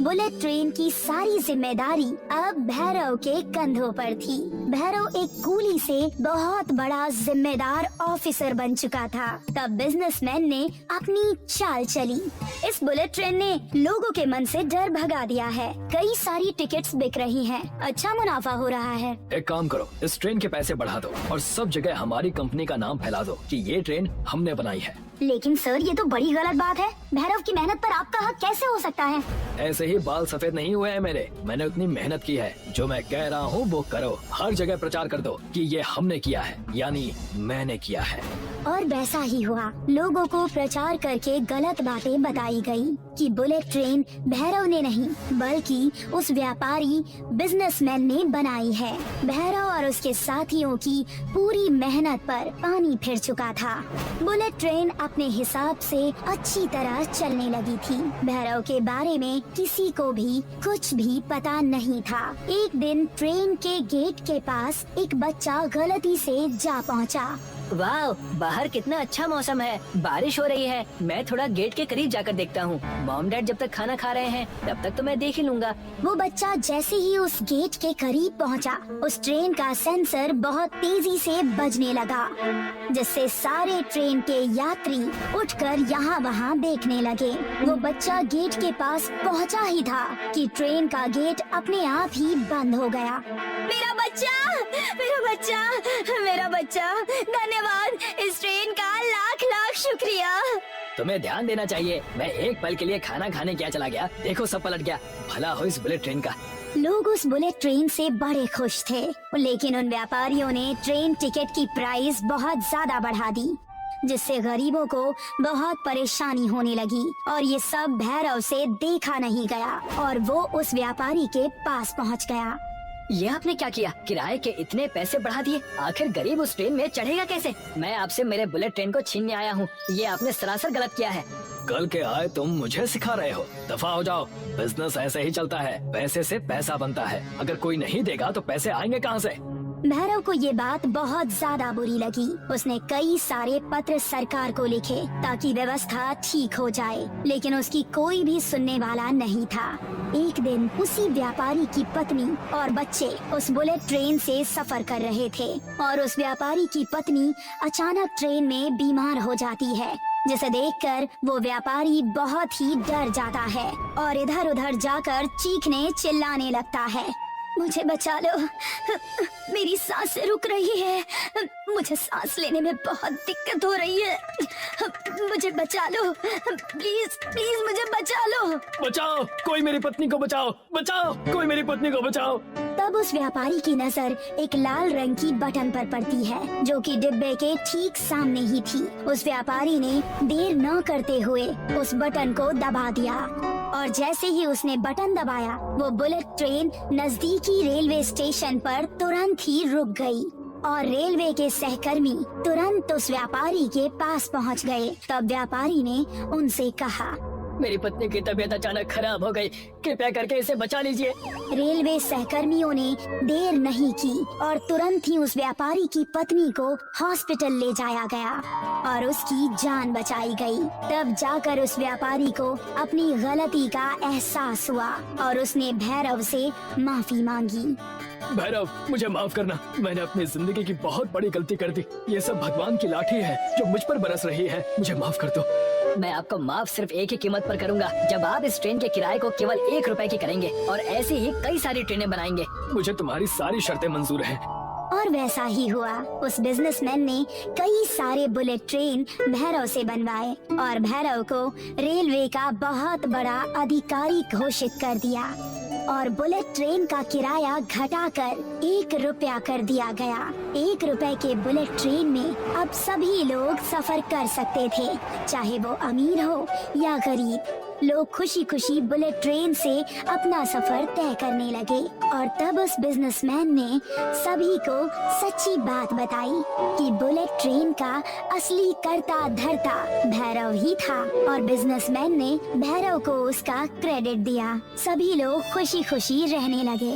बुलेट ट्रेन की सारी जिम्मेदारी अब भैरव के कंधों पर थी। भैरव एक कूली से बहुत बड़ा जिम्मेदार ऑफिसर बन चुका था। तब बिजनेसमैन ने अपनी चाल चली। इस बुलेट ट्रेन ने लोगों के मन से डर भगा दिया है। कई सारी टिकट्स बिक रही हैं, अच्छा मुनाफा हो रहा है। एक काम करो, इस ट्रेन के पैसे बढ़ा दो और सब जगह हमारी कंपनी का नाम फैला दो कि ये ट्रेन हमने बनाई है। लेकिन सर ये तो बड़ी गलत बात है। भैरव की मेहनत पर आपका हक कैसे हो सकता है? ऐसे ही बाल सफेद नहीं हुए हैं मेरे। मैंने उतनी मेहनत की है। जो मैं कह रहा हूँ वो करो। हर जगह प्रचार कर दो कि ये हमने किया है, यानी मैंने किया है। और वैसा ही हुआ। लोगों को प्रचार करके गलत बातें बताई गई कि बुलेट ट्रेन भैरव ने नहीं बल्कि उस व्यापारी बिजनेसमैन ने बनाई है। भैरव और उसके साथियों की पूरी मेहनत पर पानी फिर चुका था। बुलेट ट्रेन अपने हिसाब से अच्छी तरह चलने लगी थी। भैरव के बारे में किसी को भी कुछ भी पता नहीं था। एक दिन ट्रेन के गेट के पास एक बच्चा गलती से जा पहुंचा। वाह, बाहर कितना अच्छा मौसम है। बारिश हो रही है। मैं थोड़ा गेट के करीब जाकर देखता हूँ। मॉम डैड जब तक खाना खा रहे हैं तब तक तो मैं देख ही लूंगा। वो बच्चा जैसे ही उस गेट के करीब पहुंचा, उस ट्रेन का सेंसर बहुत तेजी से बजने लगा, जिससे सारे ट्रेन के यात्री उठकर यहाँ वहाँ देखने लगे। वो बच्चा गेट के पास पहुंचा ही था कि ट्रेन का गेट अपने आप ही बंद हो गया। मेरा बच्चा, मेरा बच्चा, मेरा बच्चा, धन्यवाद। इस ट्रेन का लाख लाख शुक्रिया। तुम्हें ध्यान देना चाहिए। मैं एक पल के लिए खाना खाने क्या चला गया, देखो सब पलट गया। भला हो इस बुलेट ट्रेन का। लोग उस बुलेट ट्रेन से बड़े खुश थे, लेकिन उन व्यापारियों ने ट्रेन टिकट की प्राइस बहुत ज्यादा बढ़ा दी, जिससे गरीबों को बहुत परेशानी होने लगी। और ये सब भैरव से देखा नहीं गया और वो उस व्यापारी के पास पहुंच गया। ये आपने क्या किया? किराए के इतने पैसे बढ़ा दिए। आखिर गरीब उस ट्रेन में चढ़ेगा कैसे? मैं आपसे मेरे बुलेट ट्रेन को छीनने आया हूँ। ये आपने सरासर गलत किया है। कल के आए तुम मुझे सिखा रहे हो। दफा हो जाओ। बिजनेस ऐसे ही चलता है। पैसे से पैसा बनता है। अगर कोई नहीं देगा तो पैसे आएंगे कहाँ से? भैरव को ये बात बहुत ज्यादा बुरी लगी। उसने कई सारे पत्र सरकार को लिखे ताकि व्यवस्था ठीक हो जाए, लेकिन उसकी कोई भी सुनने वाला नहीं था। एक दिन उसी व्यापारी की पत्नी और बच्चे उस बुलेट ट्रेन से सफर कर रहे थे और उस व्यापारी की पत्नी अचानक ट्रेन में बीमार हो जाती है, जिसे देखकर वो व्यापारी बहुत ही डर जाता है और इधर उधर जाकर चीखने चिल्लाने लगता है। मुझे बचा लो, मेरी सांस रुक रही है, मुझे सांस लेने में बहुत दिक्कत हो रही है, मुझे बचा लो, प्लीज प्लीज मुझे बचा लो। बचाओ, कोई मेरी पत्नी को बचाओ, बचाओ, कोई मेरी पत्नी को बचाओ। तब उस व्यापारी की नजर एक लाल रंग की बटन पर पड़ती है, जो कि डिब्बे के ठीक सामने ही थी। उस व्यापारी ने देर न करते हुए उस बटन को दबा दिया और जैसे ही उसने बटन दबाया, वो बुलेट ट्रेन नजदीकी रेलवे स्टेशन पर तुरंत ही रुक गई और रेलवे के सहकर्मी तुरंत उस व्यापारी के पास पहुंच गए। तब व्यापारी ने उनसे कहा, मेरी पत्नी की तबीयत अचानक खराब हो गई, कृपया करके इसे बचा लीजिए। रेलवे सहकर्मियों ने देर नहीं की और तुरंत ही उस व्यापारी की पत्नी को हॉस्पिटल ले जाया गया और उसकी जान बचाई गई। तब जाकर उस व्यापारी को अपनी गलती का एहसास हुआ और उसने भैरव से माफी मांगी। भैरव, मुझे माफ करना। मैंने अपनी जिंदगी की बहुत बड़ी गलती कर दी। ये सब भगवान की लाठी है जो मुझ पर बरस रही है। मुझे माफ कर दो। मैं आपको माफ सिर्फ एक ही कीमत पर करूंगा, जब आप इस ट्रेन के किराए को केवल 1 रुपए की करेंगे और ऐसे ही कई सारी ट्रेनें बनाएंगे। मुझे तुम्हारी सारी शर्तें मंजूर हैं। और वैसा ही हुआ। उस बिजनेसमैन ने कई सारे बुलेट ट्रेन भैरव से बनवाए और भैरव को रेलवे का बहुत बड़ा अधिकारी घोषित कर दिया और बुलेट ट्रेन का किराया घटाकर 1 रुपया कर दिया गया। 1 रुपए के बुलेट ट्रेन में अब सभी लोग सफर कर सकते थे, चाहे वो अमीर हो या गरीब। लोग खुशी खुशी बुलेट ट्रेन से अपना सफर तय करने लगे और तब उस बिजनेसमैन ने सभी को सच्ची बात बताई कि बुलेट ट्रेन का असली कर्ता धर्ता भैरव ही था और बिजनेसमैन ने भैरव को उसका क्रेडिट दिया। सभी लोग खुशी खुशी रहने लगे।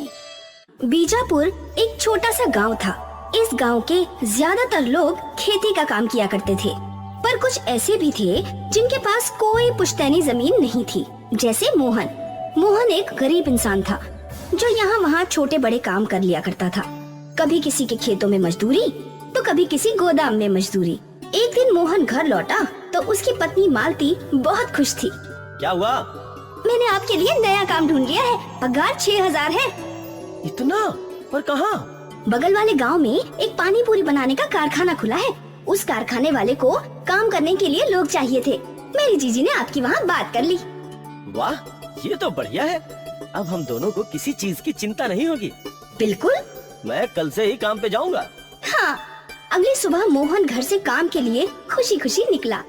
बीजापुर एक छोटा सा गांव था। इस गांव के ज्यादातर लोग खेती का काम किया करते थे, पर कुछ ऐसे भी थे जिनके पास कोई पुश्तैनी जमीन नहीं थी, जैसे मोहन। मोहन एक गरीब इंसान था जो यहाँ वहाँ छोटे बड़े काम कर लिया करता था। कभी किसी के खेतों में मजदूरी तो कभी किसी गोदाम में मजदूरी। एक दिन मोहन घर लौटा तो उसकी पत्नी मालती बहुत खुश थी। क्या हुआ? मैंने आपके लिए नया काम ढूंढ लिया है, पगार 6000 है। इतना? पर कहाँ? बगल वाले गांव में एक पानी पूरी बनाने का कारखाना खुला है। उस कारखाने वाले को काम करने के लिए लोग चाहिए थे। मेरी जीजी ने आपकी वहाँ बात कर ली। वाह, ये तो बढ़िया है। अब हम दोनों को किसी चीज की चिंता नहीं होगी। बिल्कुल। मैं कल से ही काम पे जाऊंगा। हाँ, अगली सुबह मोहन घर से काम के लिए खुशी खुशी निकला।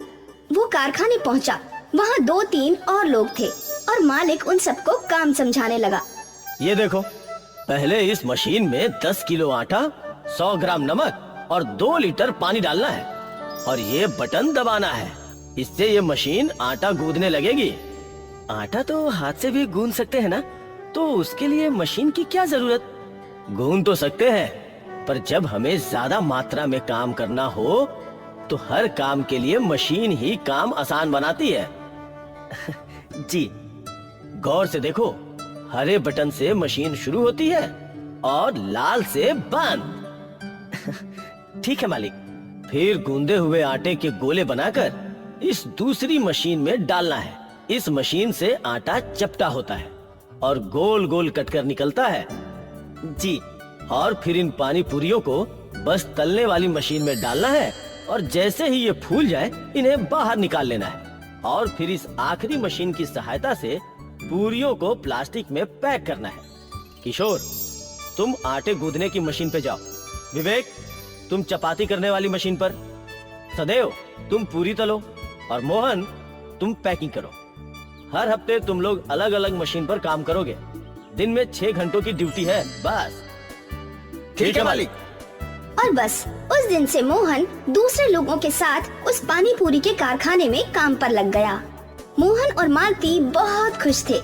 वो कारखाने पहुंचा। वहाँ 2-3 और लोग थे और मालिक उन सबको काम समझाने लगा। ये देखो, पहले इस मशीन में 10 किलो आटा, 100 ग्राम नमक और 2 लीटर पानी डालना है और ये बटन दबाना है। इससे ये मशीन आटा गूंदने लगेगी। आटा तो हाथ से भी गूंद सकते हैं ना, तो उसके लिए मशीन की क्या जरूरत? गूंद तो सकते हैं, पर जब हमें ज्यादा मात्रा में काम करना हो तो हर काम के लिए मशीन ही काम आसान बनाती है। जी, गौर से देखो, हरे बटन से मशीन शुरू होती है और लाल से बंद। ठीक है मालिक। फिर गूंदे हुए आटे के गोले बनाकर इस दूसरी मशीन में डालना है। इस मशीन से आटा चपटा होता है और गोल गोल कटकर निकलता है। जी, और फिर इन पानी पूरियों को बस तलने वाली मशीन में डालना है और जैसे ही ये फूल जाए इन्हें बाहर निकाल लेना है और फिर इस आखिरी मशीन की सहायता से पूरियों को प्लास्टिक में पैक करना है। किशोर, तुम आटे गूंदने की मशीन पे जाओ। विवेक, तुम चपाती करने वाली मशीन पर। सदैव, तुम पूरी तलो और मोहन, तुम पैकिंग करो। हर हफ्ते तुम लोग अलग अलग मशीन पर काम करोगे। दिन में 6 घंटों की ड्यूटी है बस। ठीक है मालिक। और बस उस दिन से मोहन दूसरे लोगों के साथ उस पानी पूरी के कारखाने में काम पर लग गया। मोहन और मालती बहुत खुश थे।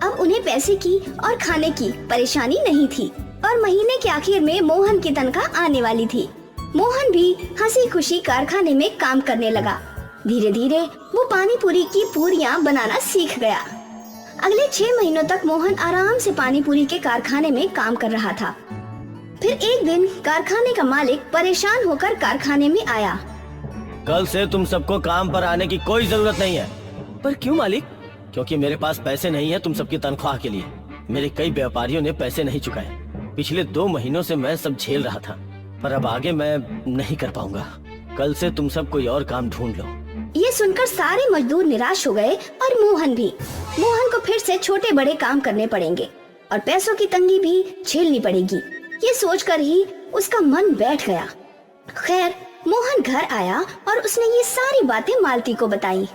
अब उन्हें पैसे की और खाने की परेशानी नहीं थी और महीने के आखिर में मोहन की तनख्वाह आने वाली थी। मोहन भी हंसी खुशी कारखाने में काम करने लगा। धीरे धीरे वो पानी पूरी की पूरियां बनाना सीख गया। अगले 6 महीनों तक मोहन आराम से पानी पूरी के कारखाने में काम कर रहा था। फिर एक दिन कारखाने का मालिक परेशान होकर कारखाने में आया। कल से तुम सबको काम पर आने की कोई जरूरत नहीं है। पर क्यों मालिक? क्योंकि मेरे पास पैसे नहीं है तुम सबकी तनख्वाह के लिए। मेरे कई व्यापारियों ने पैसे नहीं चुकाए। पिछले 2 महीनों से मैं सब झेल रहा था, पर अब आगे मैं नहीं कर पाऊंगा। कल से तुम सब कोई और काम ढूंढ लो। ये सुनकर सारे मजदूर निराश हो गए और मोहन भी। मोहन को फिर से छोटे बड़े काम करने पड़ेंगे और पैसों की तंगी भी झेलनी पड़ेगी। ये सोचकर ही उसका मन बैठ गया। खैर, मोहन घर आया और उसने ये सारी बातें मालती को बताई।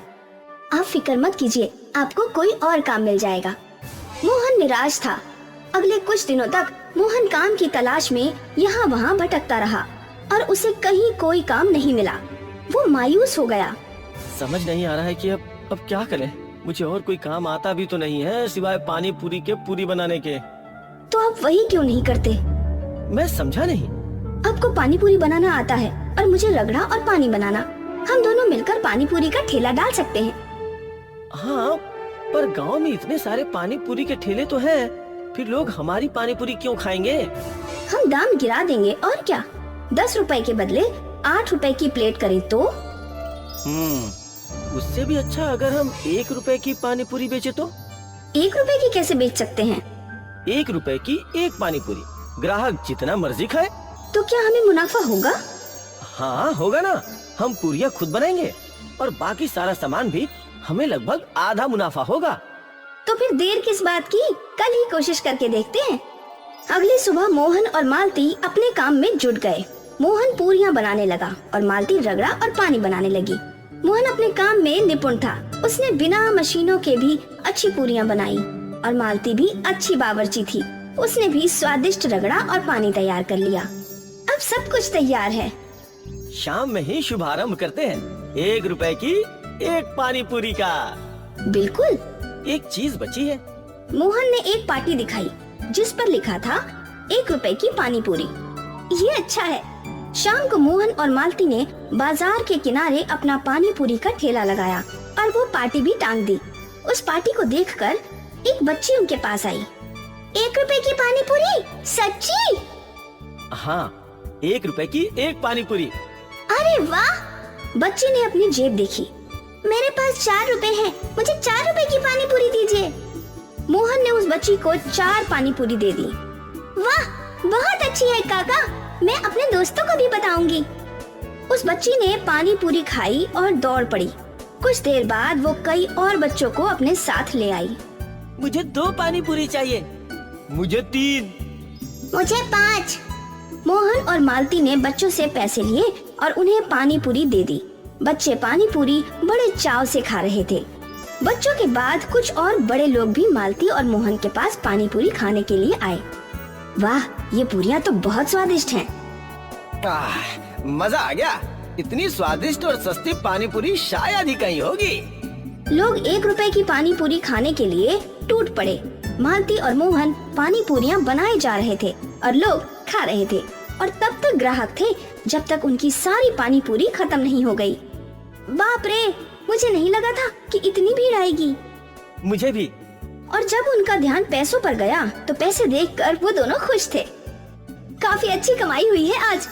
आप फिक्र मत कीजिए, आपको कोई और काम मिल जाएगा। मोहन निराश था। अगले कुछ दिनों तक मोहन काम की तलाश में यहाँ वहाँ भटकता रहा और उसे कहीं कोई काम नहीं मिला। वो मायूस हो गया। समझ नहीं आ रहा है कि अब क्या करें। मुझे और कोई काम आता भी तो नहीं है सिवाय पानी पूरी के पूरी बनाने के। तो आप वही क्यों नहीं करते? मैं समझा नहीं। आपको पानी पूरी बनाना आता है और मुझे रगड़ा और पानी बनाना। हम दोनों मिलकर पानी पूरी का ठेला डाल सकते हैं। हाँ, पर गांव में इतने सारे पानी पूरी के ठेले तो हैं, फिर लोग हमारी पानी पूरी क्यों खाएंगे? हम दाम गिरा देंगे और क्या। 10 रुपए के बदले 8 रुपए की प्लेट करें तो? उससे भी अच्छा अगर हम 1 रुपए की पानी पूरी बेचे तो? 1 रुपए की कैसे बेच सकते हैं? 1 रुपए की एक पानी पूरी, ग्राहक जितना मर्जी खाए। तो क्या हमें मुनाफा होगा? हाँ होगा ना। हम पूरियाँ खुद बनाएंगे और बाकी सारा सामान भी हमें लगभग आधा मुनाफा होगा। तो फिर देर किस बात की, कल ही कोशिश करके देखते हैं। अगली सुबह मोहन और मालती अपने काम में जुट गए। मोहन पूरियां बनाने लगा और मालती रगड़ा और पानी बनाने लगी। मोहन अपने काम में निपुण था। उसने बिना मशीनों के भी अच्छी पूरियां बनाई और मालती भी अच्छी बावर्ची थी। उसने भी स्वादिष्ट रगड़ा और पानी तैयार कर लिया। अब सब कुछ तैयार है। शाम में ही शुभारंभ करते हैं। 1 रुपए की एक पानी पूरी का। बिल्कुल। एक चीज बची है। मोहन ने एक पाटी दिखाई जिस पर लिखा था 1 रुपए की पानी पूरी। ये अच्छा है। शाम को मोहन और मालती ने बाजार के किनारे अपना पानी पूरी का ठेला लगाया और वो पाटी भी टांग दी। उस पाटी को देखकर एक बच्ची उनके पास आई। 1 रुपए की पानी पूरी? सच्ची? हाँ, 1 रुपए की एक पानी पूरी। अरे वाह! बच्ची ने अपनी जेब देखी। मेरे पास 4 रुपए हैं, मुझे 4 रुपए की पानी पूरी दीजिए। मोहन ने उस बच्ची को 4 पानी पूरी दे दी। वाह, बहुत अच्छी है काका, मैं अपने दोस्तों को भी बताऊंगी। उस बच्ची ने पानी पूरी खाई और दौड़ पड़ी। कुछ देर बाद वो कई और बच्चों को अपने साथ ले आई। मुझे 2 पानी पूरी चाहिए। मुझे 3। मुझे 5। मोहन और मालती ने बच्चों से पैसे लिए और उन्हें पानी पूरी दे दी। बच्चे पानी पूरी बड़े चाव से खा रहे थे। बच्चों के बाद कुछ और बड़े लोग भी मालती और मोहन के पास पानी पूरी खाने के लिए आए। वाह, ये पूरियाँ तो बहुत स्वादिष्ट हैं। मजा आ गया। इतनी स्वादिष्ट और सस्ती पानी पूरी शायद ही कहीं होगी। लोग 1 रुपए की पानी पूरी खाने के लिए टूट पड़े। मालती और मोहन पानी पूरियाँ बनाए जा रहे थे और लोग खा रहे थे, और तब तक ग्राहक थे जब तक उनकी सारी पानी पूरी खत्म नहीं हो गई। बाप रे, मुझे नहीं लगा था कि इतनी भीड़ आएगी। मुझे भी। और जब उनका ध्यान पैसों पर गया तो पैसे देखकर वो दोनों खुश थे। काफी अच्छी कमाई हुई है आज।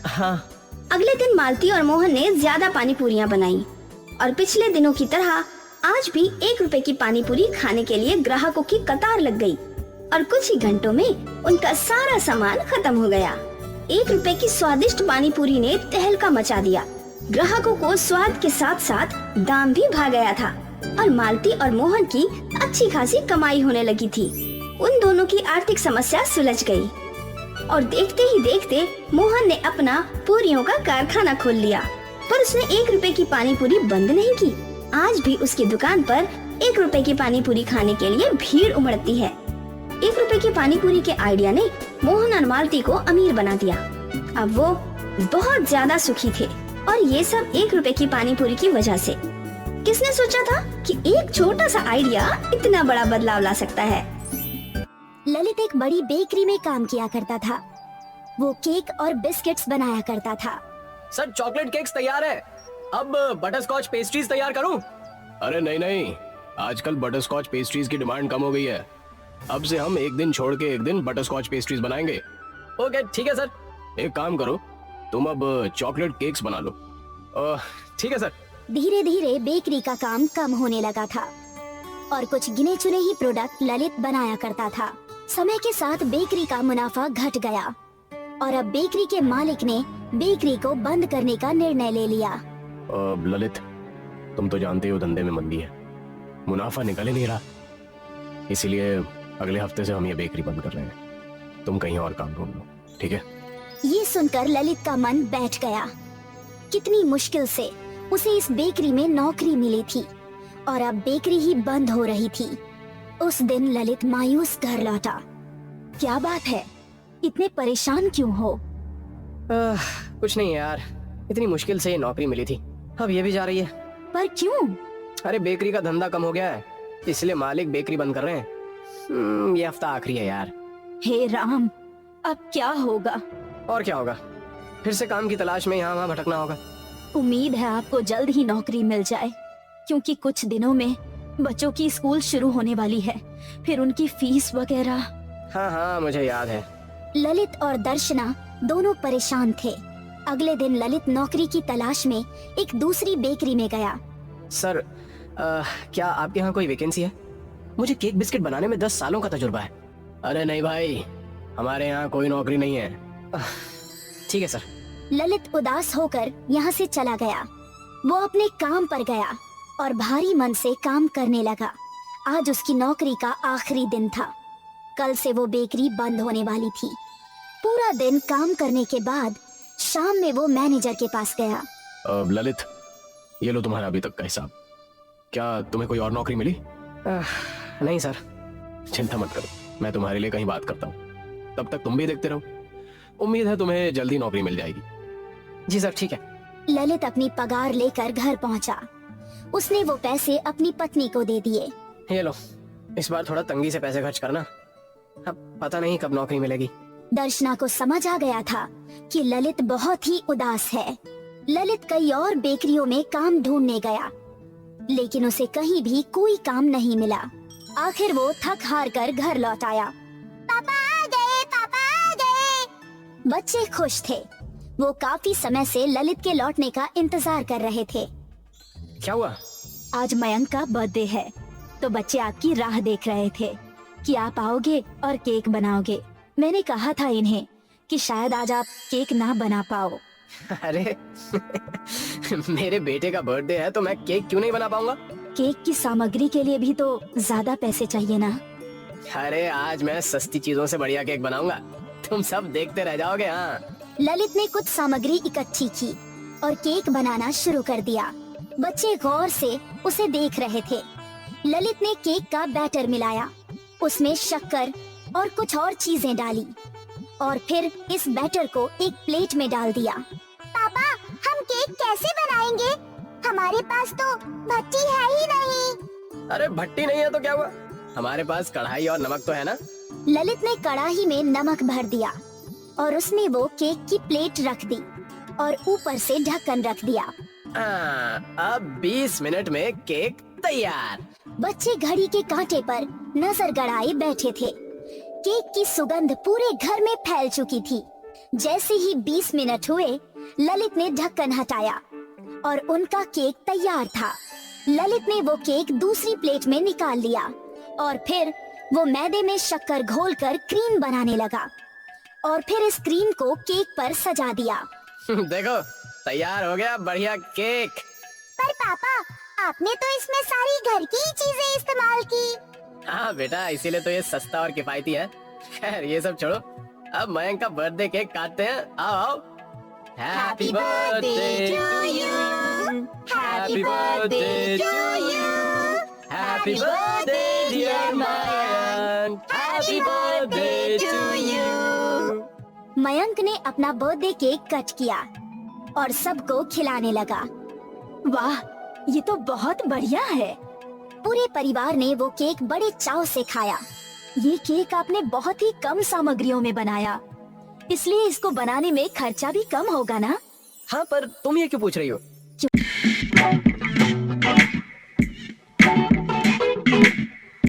हाँ। अगले दिन मालती और मोहन ने ज्यादा पानी पूरियाँ बनाई और पिछले दिनों की तरह आज भी 1 रुपए की पानी पूरी खाने के लिए ग्राहकों की कतार लग गई और कुछ ही घंटों में उनका सारा सामान खत्म हो गया। 1 रुपए की स्वादिष्ट पानी पूरी ने तहलका मचा दिया। ग्राहकों को स्वाद के साथ साथ दाम भी भा गया था और मालती और मोहन की अच्छी खासी कमाई होने लगी थी। उन दोनों की आर्थिक समस्या सुलझ गई और देखते ही देखते मोहन ने अपना पूरियों का कारखाना खोल लिया। पर उसने 1 रुपए की पानी पूरी बंद नहीं की। आज भी उसकी दुकान पर 1 रुपए की पानी पूरी खाने के लिए भीड़ उमड़ती है। 1 रुपए की पानी पूरी के आइडिया ने मोहन और मालती को अमीर बना दिया। अब वो बहुत ज्यादा सुखी थे और ये सब 1 रुपए की पानी पूरी की वजह से। किसने सोचा था कि एक छोटा सा आइडिया इतना बड़ा बदलाव ला सकता है। ललित एक बड़ी बेकरी में काम किया करता था। वो केक और बिस्किट्स बनाया करता था। सर, चॉकलेट केक्स तैयार है। अब बटरस्कॉच पेस्ट्रीज तैयार करूं? अरे नहीं नहीं, आजकल बटरस्कॉच पेस्ट्रीज की डिमांड कम हो गई है। अब से हम एक दिन छोड़ के एक दिन बटरस्कॉच पेस्ट्रीज बनाएंगे। ओके ठीक है सर। एक काम करो, तुम अब चॉकलेट केक्स बना लो। ठीक है सर। धीरे धीरे बेकरी का काम कम होने लगा था और कुछ गिने चुने ही प्रोडक्ट ललित बनाया करता था। समय के साथ बेकरी का मुनाफा घट गया और अब बेकरी के मालिक ने बेकरी को बंद करने का निर्णय ले लिया। ललित, तुम तो जानते हो धंधे में मंदी है, मुनाफा निकल ही नहीं रहा। इसीलिए अगले हफ्ते से हम ये बेकरी बंद कर रहे हैं। तुम कहीं और काम ढूंढ लो, ठीक है? ये सुनकर ललित का मन बैठ गया। कितनी मुश्किल से उसे इस बेकरी में नौकरी मिली थी और अब बेकरी ही बंद हो रही थी। उस दिन ललित मायूस घर लौटा। क्या बात है, इतने परेशान क्यों हो? कुछ नहीं यार, इतनी मुश्किल से ये नौकरी मिली थी, अब ये भी जा रही है। पर क्यों? अरे बेकरी का धंधा कम हो गया है, इसलिए मालिक बेकरी बंद कर रहे हैं। ये हफ्ता आखिरी है यार। हे राम, अब क्या होगा? और क्या होगा, फिर से काम की तलाश में यहाँ वहाँ भटकना होगा। उम्मीद है आपको जल्द ही नौकरी मिल जाए, क्योंकि कुछ दिनों में बच्चों की स्कूल शुरू होने वाली है, फिर उनकी फीस वगैरह। हाँ हाँ, मुझे याद है। ललित और दर्शना दोनों परेशान थे। अगले दिन ललित नौकरी की तलाश में एक दूसरी बेकरी में गया। सर, क्या आपके यहाँ कोई वैकेंसी है? मुझे केक बिस्किट बनाने में 10 सालों का तजुर्बा है। अरे नहीं भाई, हमारे यहाँ कोई नौकरी नहीं है। ठीक है सर। ललित उदास होकर यहाँ से चला गया। वो अपने काम पर गया और भारी मन से काम करने लगा। आज उसकी नौकरी का आखिरी दिन था। कल से वो बेकरी बंद होने वाली थी। पूरा दिन काम करने के बाद शाम में वो मैनेजर के पास गया। ललित, ये लो तुम्हारा अभी तक का हिसाब। क्या तुम्हें कोई और नौकरी मिली? नहीं सर। चिंता मत करो, मैं तुम्हारे लिए कहीं बात करता हूँ। तब तक तुम भी देखते रहो, उम्मीद है तुम्हें जल्दी नौकरी मिल जाएगी। जी सर, ठीक है। ललित अपनी पगार लेकर घर पहुंचा। उसने वो पैसे अपनी पत्नी को दे दिए। ये लो, इस बार थोड़ा तंगी से पैसे खर्च करना, अब पता नहीं कब नौकरी मिलेगी। दर्शना को समझ आ गया था कि ललित बहुत ही उदास है। ललित कई और बेकरियों में काम ढूंढने गया, लेकिन उसे कहीं भी कोई काम नहीं मिला। आखिर वो थक हार कर घर लौट आया। पापा आ गए, पापा आ गए। बच्चे खुश थे। वो काफी समय से ललित के लौटने का इंतजार कर रहे थे। क्या हुआ? आज मयंक का बर्थडे है, तो बच्चे आपकी राह देख रहे थे कि आप आओगे और केक बनाओगे। मैंने कहा था इन्हें कि शायद आज आप केक ना बना पाओ। अरे मेरे बेटे का बर्थडे है तो मैं केक क्यों नहीं बना पाऊंगा? केक की सामग्री के लिए भी तो ज्यादा पैसे चाहिए ना। अरे आज मैं सस्ती चीजों से बढ़िया केक बनाऊंगा, तुम सब देखते रह जाओगे। हाँ, ललित ने कुछ सामग्री इकट्ठी की और केक बनाना शुरू कर दिया। बच्चे गौर से उसे देख रहे थे। ललित ने केक का बैटर मिलाया, उसमें शक्कर और कुछ और चीजें डाली और फिर इस बैटर को एक प्लेट में डाल दिया। पापा, हम केक कैसे बनाएंगे? हमारे पास तो भट्टी है ही नहीं। अरे भट्टी नहीं है तो क्या हुआ, हमारे पास कढ़ाई और नमक तो है ना। ललित ने कढ़ाई में नमक भर दिया और उसमें वो केक की प्लेट रख दी और ऊपर से ढक्कन रख दिया। अब 20 मिनट में केक तैयार। बच्चे घड़ी के कांटे पर नजर गड़ाए बैठे थे। केक की सुगंध पूरे घर में फैल चुकी थी। जैसे ही 20 मिनट हुए, ललित ने ढक्कन हटाया और उनका केक तैयार था। ललित ने वो केक दूसरी प्लेट में निकाल लिया और फिर वो मैदे में शक्कर घोलकर क्रीम बनाने लगा और फिर इस क्रीम को केक पर सजा दिया। देखो, तैयार हो गया बढ़िया केक। पर पापा, आपने तो इसमें सारी घर की चीजें इस्तेमाल की। हाँ बेटा, इसीलिए तो ये सस्ता और किफायती है। खैर ये सब छोड़ो, अब मयंक का बर्थडे केक काटते हैं। आओ आओ। Happy birthday to you, happy birthday to you, happy birthday dear Mayank, happy birthday to you. Mayank ने अपना बर्थडे केक कट किया और सबको खिलाने लगा। वाह, ये तो बहुत बढ़िया है। पूरे परिवार ने वो केक बड़े चाव से खाया। ये केक आपने बहुत ही कम सामग्रियों में बनाया, इसलिए इसको बनाने में खर्चा भी कम होगा ना? हाँ, पर तुम ये क्यों पूछ रही हो?